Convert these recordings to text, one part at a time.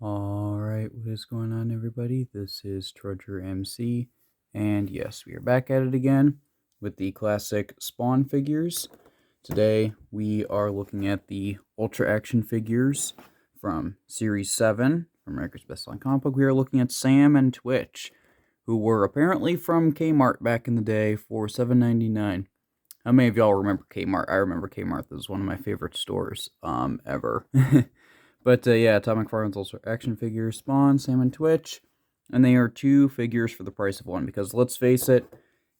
Alright, what is going on, everybody? This is Trudger MC, and yes, we are back at it again with the classic Spawn figures. Today, we are looking at the Ultra Action figures from Series 7 from America's Best-Selling Comic Book. We are looking at Sam and Twitch, who were apparently from Kmart back in the day for $7.99. How many of y'all remember Kmart? I remember Kmart. This is one of my favorite stores ever. But yeah, McFarlane's also action figures, Spawn, Sam, and Twitch. And they are 2 figures for the price of 1. Because let's face it,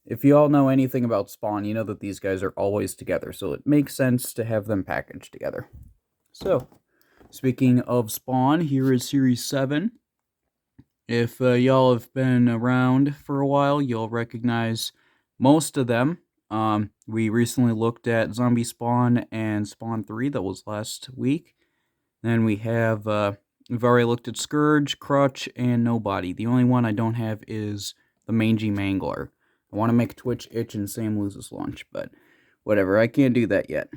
if you all know anything about Spawn, you know that these guys are always together. So it makes sense to have them packaged together. So, speaking of Spawn, here is Series 7. If y'all have been around for a while, you'll recognize most of them. We recently looked at Zombie Spawn and Spawn 3. That was last week. Then we have, we've already looked at Scourge, Crutch, and Nobody. The only one I don't have is the Mangy Mangler. I want to make Twitch itch and Sam loses lunch, but whatever, I can't do that yet.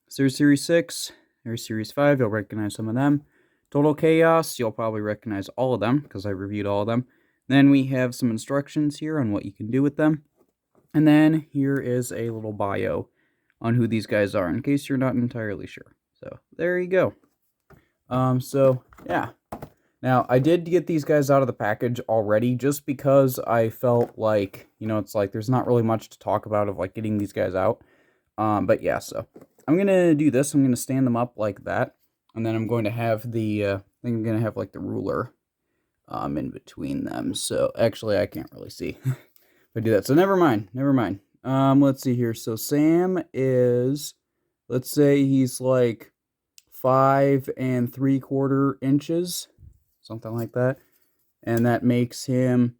So there's Series 6, there's Series 5, you'll recognize some of them. Total Chaos, you'll probably recognize all of them, because I reviewed all of them. Then we have some instructions here on what you can do with them. And then here is a little bio on who these guys are, in case you're not entirely sure. So, there you go. Yeah. Now, I did get these guys out of the package already, just because I felt like, it's like, there's not really much to talk about of, like, getting these guys out. But yeah, so, I'm gonna do this, I'm gonna stand them up like that, and then I'm going to have the, I think I'm gonna have, like, the ruler, in between them, so, actually, I can't really see if I do that, so never mind. Let's see here, so Sam is, let's say he's, like, 5 3/4 inches, something like that, and that makes him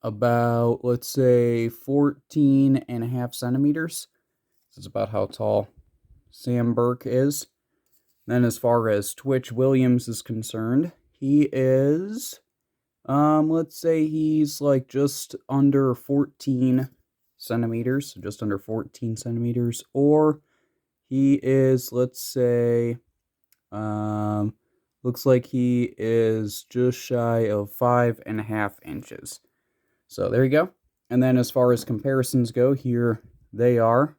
about, let's say, 14.5 centimeters. This is about how tall Sam Burke is. Then as far as Twitch Williams is concerned, he is, let's say he's like just under 14 centimeters, just under 14 centimeters, or he is, let's say, looks like he is just shy of 5.5 inches. So there you go. And then as far as comparisons go, here they are.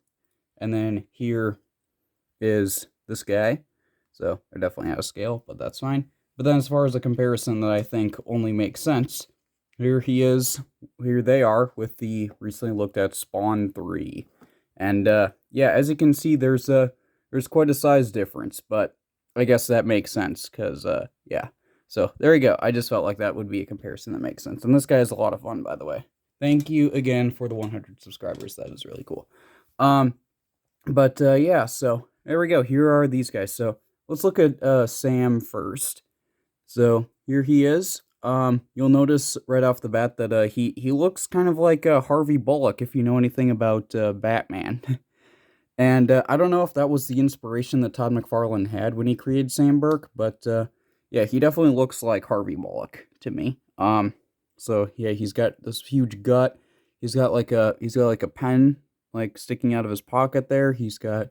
And then here is this guy. So they're definitely out of scale, but that's fine. But then as far as a comparison that I think only makes sense, here he is, here they are with the recently looked at Spawn 3. And yeah, as you can see, there's quite a size difference, but I guess that makes sense, because, yeah. So, there you go. I just felt like that would be a comparison that makes sense. And this guy is a lot of fun, by the way. Thank you again for the 100 subscribers. That is really cool. Yeah, so, there we go. Here are these guys. So, let's look at, Sam first. So, here he is. You'll notice right off the bat that, he looks kind of like, Harvey Bullock, if you know anything about, Batman. And I don't know if that was the inspiration that Todd McFarlane had when he created Sam Burke, but yeah, he definitely looks like Harvey Bullock to me. So yeah, he's got this huge gut. He's got like a pen like sticking out of his pocket there. He's got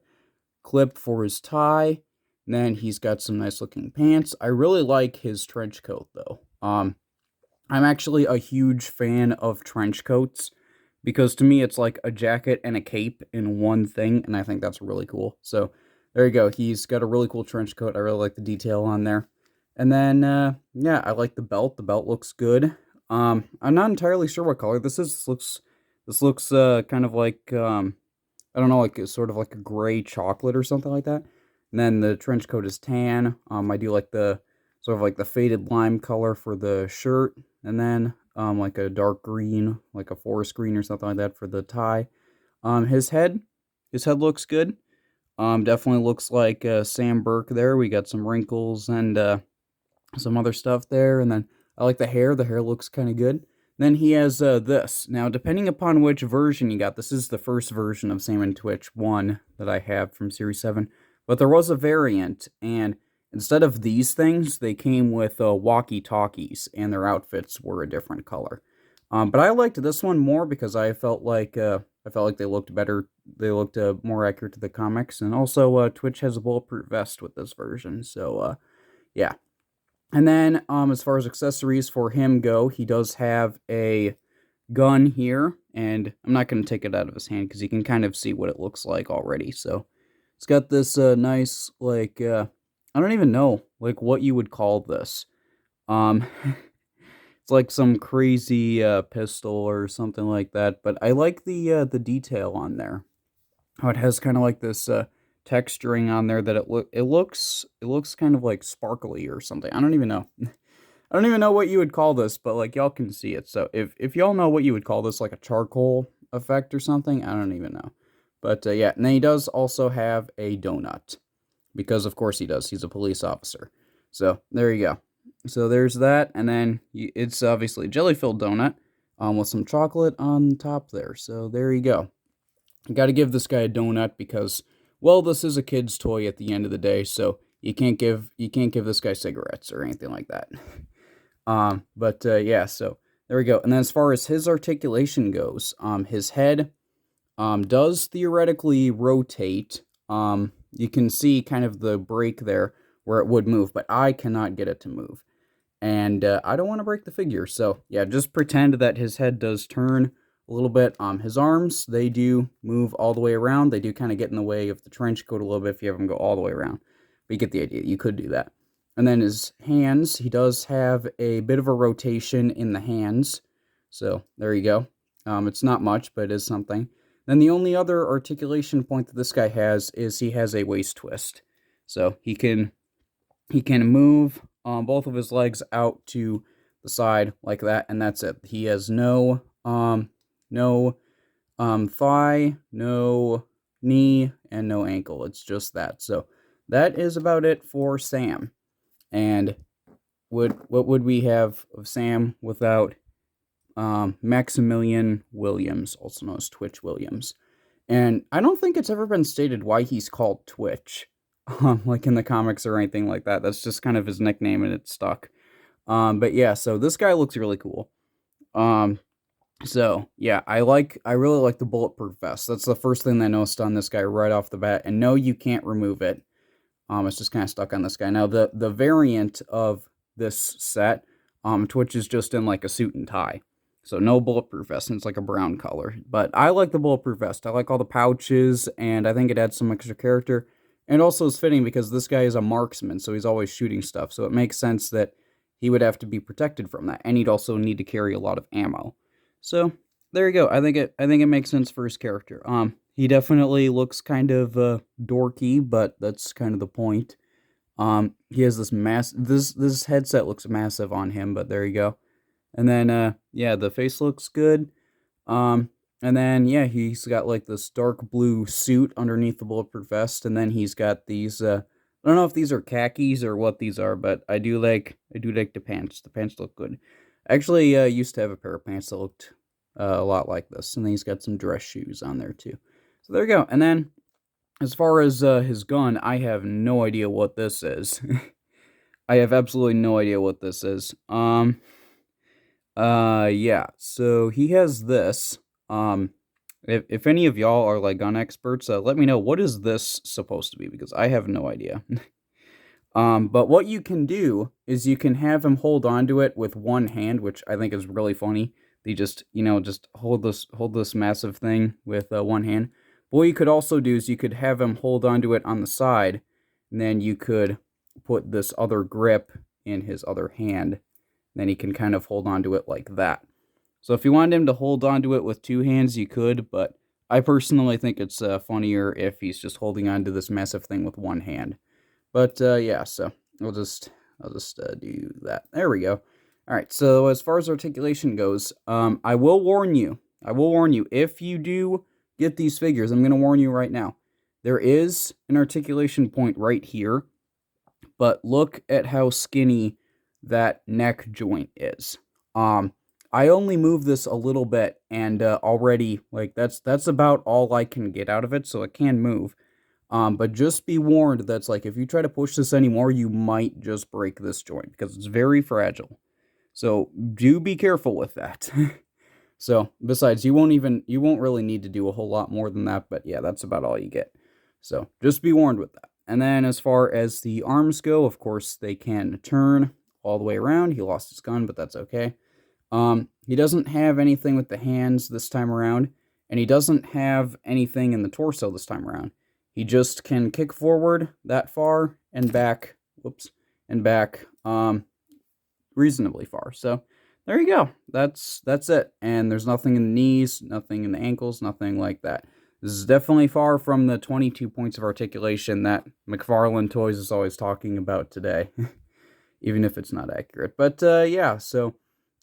clip for his tie. And then he's got some nice looking pants. I really like his trench coat though. I'm actually a huge fan of trench coats, because to me, it's like a jacket and a cape in one thing, and I think that's really cool. So, there you go. He's got a really cool trench coat. I really like the detail on there. And then, yeah, I like the belt. The belt looks good. I'm not entirely sure what color this is. This looks kind of like, I don't know, like sort of like a gray chocolate or something like that. And then the trench coat is tan. I do like the sort of like the faded lime color for the shirt. And then like a dark green, like a forest green or something like that for the tie. His head looks good. Definitely looks like Sam Burke there. We got some wrinkles and some other stuff there. And then I like the hair. The hair looks kind of good. Then he has this. Now, depending upon which version you got, this is the first version of Sam and Twitch 1 that I have from Series 7. But there was a variant, and instead of these things, they came with walkie-talkies, and their outfits were a different color. But I liked this one more because I felt like they looked better. They looked more accurate to the comics, and also Twitch has a bulletproof vest with this version. So yeah. And then, as far as accessories for him go, he does have a gun here, and I'm not going to take it out of his hand because you can kind of see what it looks like already. So it's got this nice, like, I don't even know, like, what you would call this. Um, it's like some crazy pistol or something like that. But I like the detail on there. How it has kind of like this texturing on there that it looks kind of like sparkly or something. I don't even know. I don't even know what you would call this, but like y'all can see it. So if y'all know what you would call this, like a charcoal effect or something, I don't even know. But yeah, and then he does also have a donut because of course he does. He's a police officer. So there you go. So there's that, and then it's obviously a jelly-filled donut with some chocolate on top there. So there you go. Got to give this guy a donut because, well, this is a kid's toy at the end of the day, so you can't give this guy cigarettes or anything like that. But yeah, so there we go. And then as far as his articulation goes, his head does theoretically rotate. You can see kind of the break there where it would move, but I cannot get it to move. And I don't want to break the figure, so yeah, just pretend that his head does turn a little bit. His arms, they do move all the way around. They do kind of get in the way of the trench coat a little bit if you have them go all the way around. But you get the idea. You could do that. And then his hands, he does have a bit of a rotation in the hands. So there you go. It's not much, but it is something. Then the only other articulation point that this guy has is he has a waist twist. So he can move both of his legs out to the side like that, and that's it. He has no thigh, no knee, and no ankle. It's just that. So that is about it for Sam. And what would we have of Sam without Maximilian Williams, also known as Twitch Williams? And I don't think it's ever been stated why he's called Twitch, like in the comics or anything like that. That's just kind of his nickname, and it's stuck. But yeah, so this guy looks really cool. Um, so yeah, I really like the bulletproof vest. That's the first thing I noticed on this guy right off the bat. And no, you can't remove it. It's just kind of stuck on this guy. Now the variant of this set, Twitch is just in like a suit and tie. So no bulletproof vest, and it's like a brown color. But I like the bulletproof vest. I like all the pouches, and I think it adds some extra character. And also is fitting because this guy is a marksman, so he's always shooting stuff. So it makes sense that he would have to be protected from that, and he'd also need to carry a lot of ammo. So there you go. I think it makes sense for his character. He definitely looks kind of dorky, but that's kind of the point. He has this headset looks massive on him, but there you go. And then yeah, the face looks good. And then yeah, he's got like this dark blue suit underneath the bulletproof vest, and then he's got these I don't know if these are khakis or what these are, but I do like the pants. The pants look good. Actually, used to have a pair of pants that looked a lot like this, and then he's got some dress shoes on there too. So there you go. And then as far as his gun, I have no idea what this is. I have absolutely no idea what this is. Yeah. So he has this. If any of y'all are like gun experts, let me know what is this supposed to be because I have no idea. But what you can do is you can have him hold on to it with one hand, which I think is really funny. They just hold this massive thing with one hand. But what you could also do is you could have him hold on to it on the side, and then you could put this other grip in his other hand. And then he can kind of hold on to it like that. So if you wanted him to hold on to it with two hands, you could, but I personally think it's funnier if he's just holding on to this massive thing with one hand. But yeah, so I'll just do that. There we go. All right. So as far as articulation goes, I will warn you. If you do get these figures, I'm going to warn you right now. There is an articulation point right here, but look at how skinny that neck joint is. I only moved this a little bit, and already like that's about all I can get out of it, so it can move. But just be warned that's like if you try to push this anymore, you might just break this joint because it's very fragile. So do be careful with that. So besides, you won't really need to do a whole lot more than that, but yeah, that's about all you get. So just be warned with that. And then as far as the arms go, of course, they can turn all the way around. He lost his gun, but that's okay. He doesn't have anything with the hands this time around, and he doesn't have anything in the torso this time around. He just can kick forward that far and back, whoops, and back, reasonably far. So there you go. That's it. And there's nothing in the knees, nothing in the ankles, nothing like that. This is definitely far from the 22 points of articulation that McFarlane Toys is always talking about today, even if it's not accurate. But yeah, so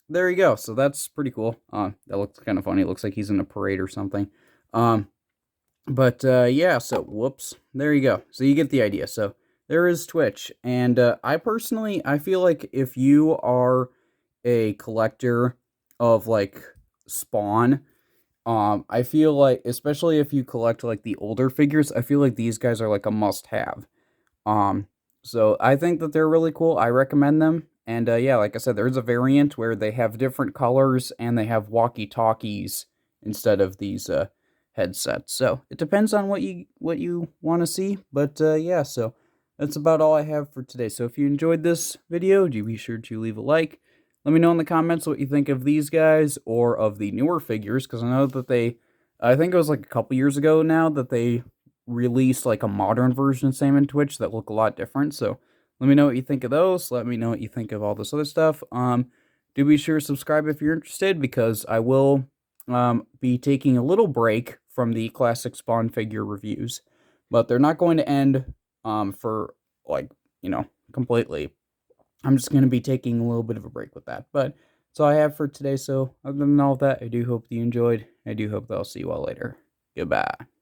there you go. So that's pretty cool. That looks kind of funny. It looks like he's in a parade or something. But yeah, so whoops. There you go. So you get the idea. So there is Twitch. And I feel like if you are a collector of like Spawn, I feel like, especially if you collect like the older figures, I feel like these guys are like a must-have. So I think that they're really cool. I recommend them. And yeah, like I said, there's a variant where they have different colors and they have walkie-talkies instead of these headsets. So it depends on what you want to see. But yeah, so that's about all I have for today. So if you enjoyed this video, do be sure to leave a like. Let me know in the comments what you think of these guys or of the newer figures, because I know that I think it was like a couple years ago now that they released like a modern version of Sam and Twitch that look a lot different. So let me know what you think of those. Let me know what you think of all this other stuff. Do be sure to subscribe if you're interested, because I will be taking a little break from the classic Spawn figure reviews, but they're not going to end for like, completely. I'm just going to be taking a little bit of a break with that. But that's all I have for today. So other than all of that, I do hope that you enjoyed. I do hope that I'll see you all later. Goodbye.